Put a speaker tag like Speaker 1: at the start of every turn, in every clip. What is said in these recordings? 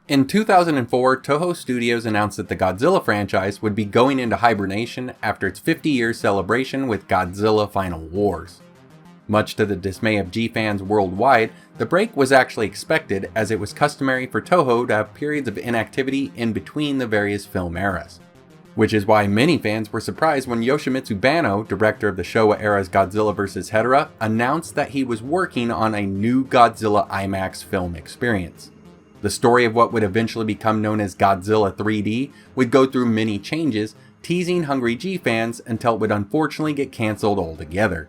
Speaker 1: In 2004, Toho Studios announced that the Godzilla franchise would be going into hibernation after its 50-year celebration with Godzilla Final Wars. Much to the dismay of G fans worldwide, the break was actually expected, as it was customary for Toho to have periods of inactivity in between the various film eras. Which is why many fans were surprised when Yoshimitsu Banno, director of the Showa era's Godzilla vs. Hedorah, announced that he was working on a new Godzilla IMAX film experience. The story of what would eventually become known as Godzilla 3D would go through many changes, teasing hungry G fans until it would unfortunately get cancelled altogether.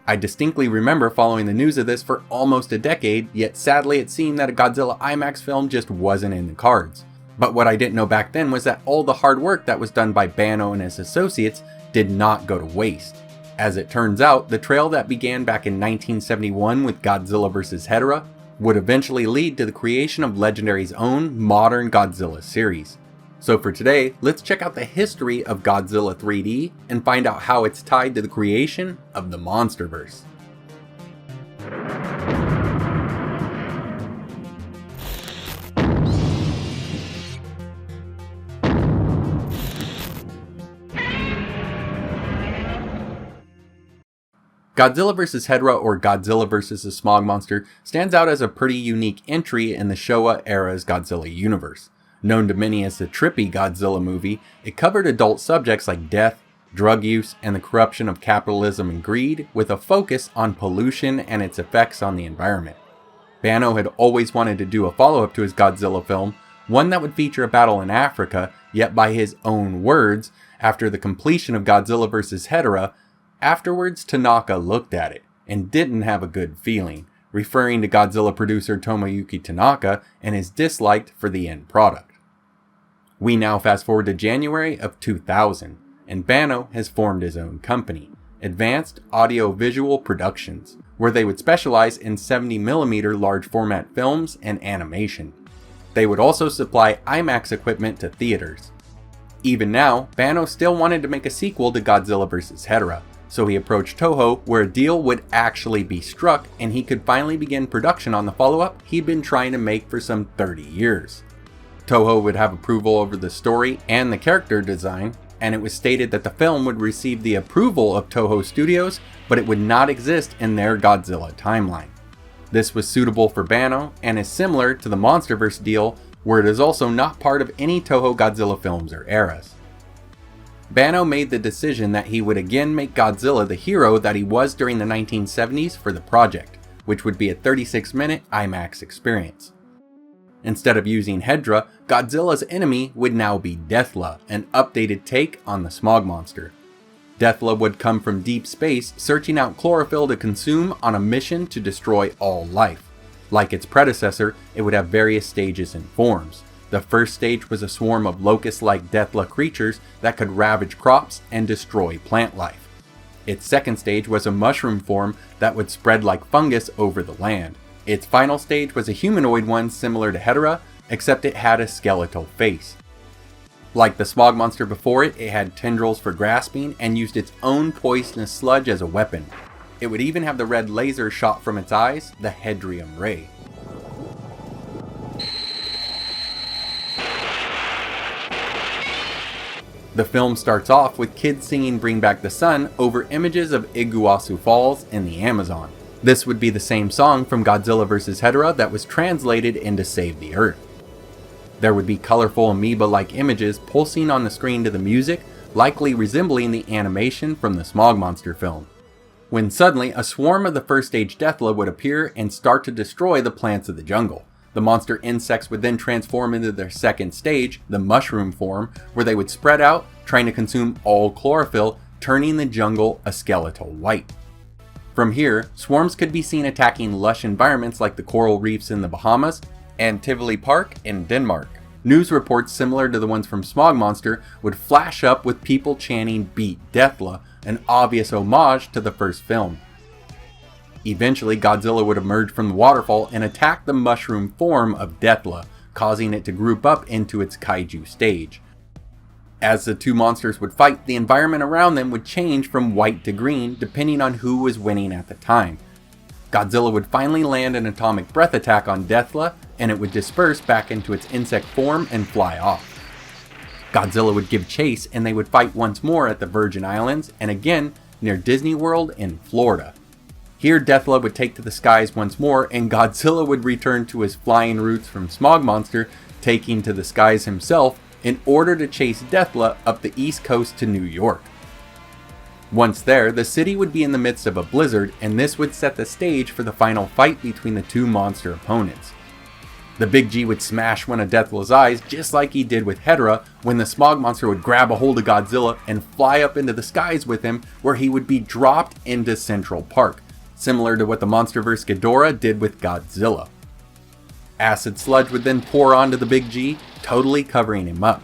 Speaker 1: I distinctly remember following the news of this for almost a decade, yet sadly it seemed that a Godzilla IMAX film just wasn't in the cards. But what I didn't know back then was that all the hard work that was done by Banno and his associates did not go to waste. As it turns out, the trail that began back in 1971 with Godzilla vs. Hedorah would eventually lead to the creation of Legendary's own modern Godzilla series. So for today, let's check out the history of Godzilla 3D and find out how it's tied to the creation of the Monsterverse. Godzilla vs. Hedorah, or Godzilla vs. the Smog Monster, stands out as a pretty unique entry in the Showa era's Godzilla universe. Known to many as the trippy Godzilla movie, it covered adult subjects like death, drug use, and the corruption of capitalism and greed, with a focus on pollution and its effects on the environment. Banno had always wanted to do a follow-up to his Godzilla film, one that would feature a battle in Africa, yet by his own words, after the completion of Godzilla vs. Hedorah, afterwards, Tanaka looked at it and didn't have a good feeling, referring to Godzilla producer Tomoyuki Tanaka and his dislike for the end product. We now fast forward to January of 2000, and Banno has formed his own company, Advanced Audio Visual Productions, where they would specialize in 70mm large format films and animation. They would also supply IMAX equipment to theaters. Even now, Banno still wanted to make a sequel to Godzilla vs. Hedorah, so he approached Toho, where a deal would actually be struck and he could finally begin production on the follow-up he'd been trying to make for some 30 years. Toho would have approval over the story and the character design, and it was stated that the film would receive the approval of Toho Studios, but it would not exist in their Godzilla timeline. This was suitable for Banno and is similar to the Monsterverse deal, where it is also not part of any Toho Godzilla films or eras. Banno made the decision that he would again make Godzilla the hero that he was during the 1970s for the project, which would be a 36-minute IMAX experience. Instead of using Hedorah, Godzilla's enemy would now be Deathla, an updated take on the Smog Monster. Deathla would come from deep space, searching out chlorophyll to consume on a mission to destroy all life. Like its predecessor, it would have various stages and forms. The first stage was a swarm of locust-like Deathla creatures that could ravage crops and destroy plant life. Its second stage was a mushroom form that would spread like fungus over the land. Its final stage was a humanoid one similar to Hedorah, except it had a skeletal face. Like the Smog Monster before it, it had tendrils for grasping and used its own poisonous sludge as a weapon. It would even have the red laser shot from its eyes, the Hedrium Ray. The film starts off with kids singing Bring Back the Sun over images of Iguazu Falls in the Amazon. This would be the same song from Godzilla vs. Hedorah that was translated into Save the Earth. There would be colorful amoeba-like images pulsing on the screen to the music, likely resembling the animation from the Smog Monster film. When suddenly, a swarm of the first stage Deathla would appear and start to destroy the plants of the jungle. The monster insects would then transform into their second stage, the mushroom form, where they would spread out, trying to consume all chlorophyll, turning the jungle a skeletal white. From here, swarms could be seen attacking lush environments like the coral reefs in the Bahamas and Tivoli Park in Denmark. News reports similar to the ones from Smog Monster would flash up with people chanting "Beat Deathla," an obvious homage to the first film. Eventually, Godzilla would emerge from the waterfall and attack the mushroom form of Deathla, causing it to group up into its kaiju stage. As the two monsters would fight, the environment around them would change from white to green depending on who was winning at the time. Godzilla would finally land an atomic breath attack on Dethla, and it would disperse back into its insect form and fly off. Godzilla would give chase, and they would fight once more at the Virgin Islands, and again near Disney World in Florida. Here Dethla would take to the skies once more, and Godzilla would return to his flying roots from Smog Monster, taking to the skies himself in order to chase Dethla up the east coast to New York. Once there, the city would be in the midst of a blizzard, and this would set the stage for the final fight between the two monster opponents. The Big G would smash one of Dethla's eyes, just like he did with Hedorah, when the Smog Monster would grab a hold of Godzilla and fly up into the skies with him, where he would be dropped into Central Park, similar to what the Monsterverse Hedorah did with Godzilla. Acid sludge would then pour onto the Big G, totally covering him up.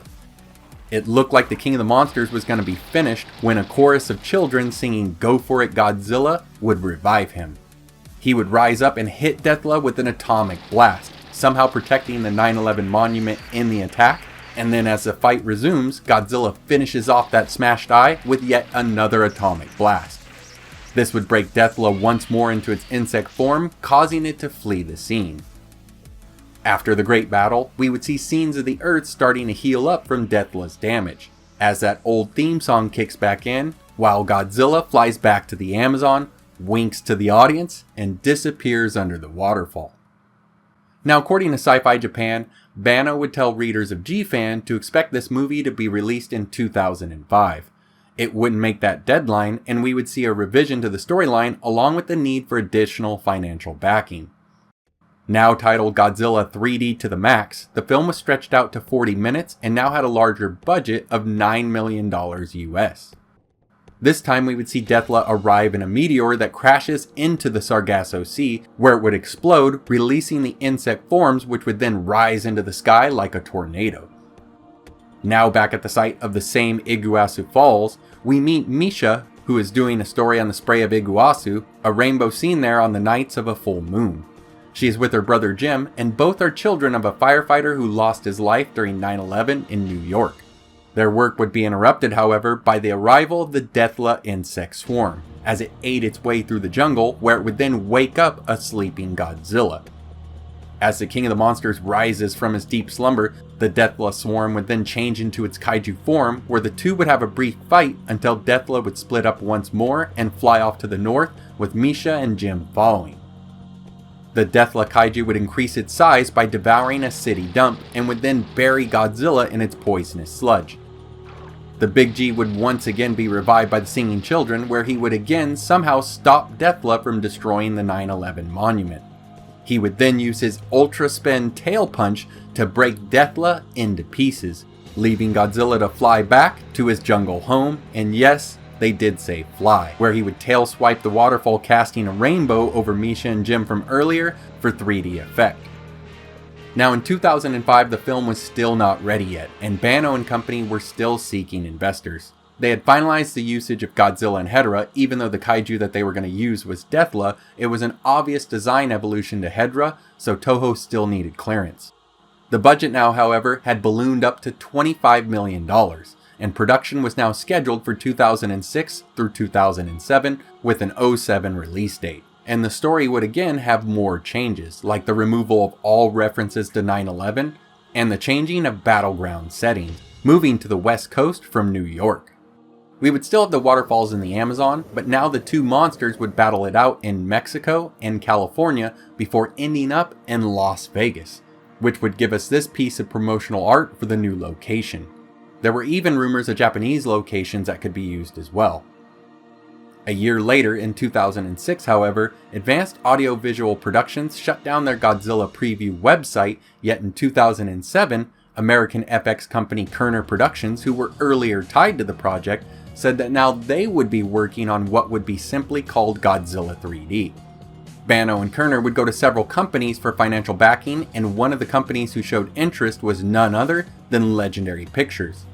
Speaker 1: It looked like the King of the Monsters was going to be finished when a chorus of children singing "Go For It Godzilla" would revive him. He would rise up and hit Dethla with an atomic blast, somehow protecting the 9/11 monument in the attack, and then as the fight resumes, Godzilla finishes off that smashed eye with yet another atomic blast. This would break Dethla once more into its insect form, causing it to flee the scene. After the great battle, we would see scenes of the Earth starting to heal up from Dethla's damage, as that old theme song kicks back in, while Godzilla flies back to the Amazon, winks to the audience, and disappears under the waterfall. Now, according to SciFi Japan, Banno would tell readers of G-Fan to expect this movie to be released in 2005. It wouldn't make that deadline, and we would see a revision to the storyline along with the need for additional financial backing. Now titled Godzilla 3D to the Max, the film was stretched out to 40 minutes and now had a larger budget of $9 million US. This time we would see Dethla arrive in a meteor that crashes into the Sargasso Sea, where it would explode, releasing the insect forms which would then rise into the sky like a tornado. Now back at the site of the same Iguazu Falls, we meet Misha, who is doing a story on the spray of Iguazu, a rainbow seen there on the nights of a full moon. She is with her brother Jim, and both are children of a firefighter who lost his life during 9/11 in New York. Their work would be interrupted, however, by the arrival of the Dethla insect swarm, as it ate its way through the jungle, where it would then wake up a sleeping Godzilla. As the King of the Monsters rises from his deep slumber, the Dethla swarm would then change into its kaiju form, where the two would have a brief fight until Dethla would split up once more and fly off to the north, with Misha and Jim following. The Dethla kaiju would increase its size by devouring a city dump, and would then bury Godzilla in its poisonous sludge. The Big G would once again be revived by the singing children, where he would again somehow stop Dethla from destroying the 9/11 monument. He would then use his Ultra Spin tail punch to break Dethla into pieces, leaving Godzilla to fly back to his jungle home, and yes, they did say fly, where he would tail swipe the waterfall, casting a rainbow over Misha and Jim from earlier for 3D effect. Now in 2005, the film was still not ready yet, and Banno and company were still seeking investors. They had finalized the usage of Godzilla and Hedorah. Even though the kaiju that they were going to use was Dethla, it was an obvious design evolution to Hedorah, so TOHO still needed clearance. The budget now, however, had ballooned up to $25 million, and production was now scheduled for 2006 through 2007 with an 2007 release date. And the story would again have more changes, like the removal of all references to 9/11 and the changing of battleground settings, moving to the West Coast from New York. We would still have the waterfalls in the Amazon, but now the two monsters would battle it out in Mexico and California before ending up in Las Vegas, which would give us this piece of promotional art for the new location. There were even rumors of Japanese locations that could be used as well. A year later, in 2006, however, Advanced Audiovisual Productions shut down their Godzilla preview website, yet in 2007, American FX company Kerner Productions, who were earlier tied to the project, said that now they would be working on what would be simply called Godzilla 3D. Banno and Kerner would go to several companies for financial backing, and one of the companies who showed interest was none other than Legendary Pictures.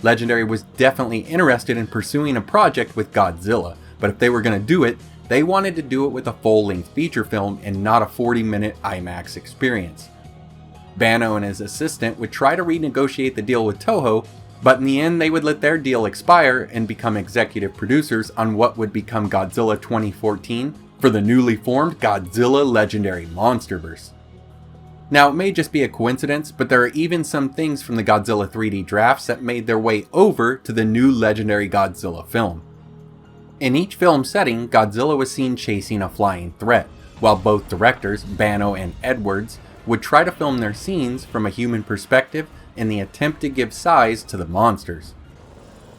Speaker 1: Legendary was definitely interested in pursuing a project with Godzilla, but if they were going to do it, they wanted to do it with a full-length feature film and not a 40-minute IMAX experience. Banno and his assistant would try to renegotiate the deal with TOHO, but in the end they would let their deal expire and become executive producers on what would become Godzilla 2014, for the newly formed Godzilla Legendary Monsterverse. Now, it may just be a coincidence, but there are even some things from the Godzilla 3D drafts that made their way over to the new Legendary Godzilla film. In each film setting, Godzilla was seen chasing a flying threat, while both directors, Banno and Edwards, would try to film their scenes from a human perspective in the attempt to give size to the monsters.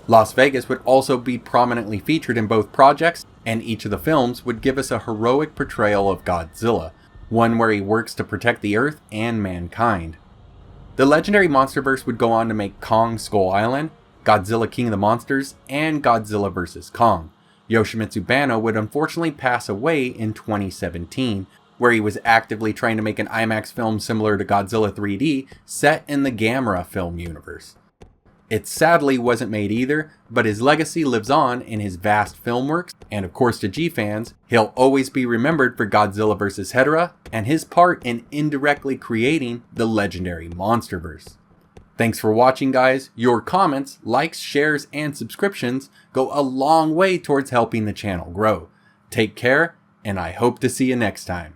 Speaker 1: Las Vegas would also be prominently featured in both projects, and each of the films would give us a heroic portrayal of Godzilla, one where he works to protect the Earth and mankind. The Legendary Monsterverse would go on to make Kong Skull Island, Godzilla King of the Monsters, and Godzilla vs. Kong. Yoshimitsu Banno would unfortunately pass away in 2017, where he was actively trying to make an IMAX film similar to Godzilla 3D, set in the Gamera film universe. It sadly wasn't made either, but his legacy lives on in his vast film works, and of course to G fans, he'll always be remembered for Godzilla vs. Hedorah and his part in indirectly creating the Legendary Monsterverse. Thanks for watching, guys. Your comments, likes, shares, and subscriptions go a long way towards helping the channel grow. Take care, and I hope to see you next time.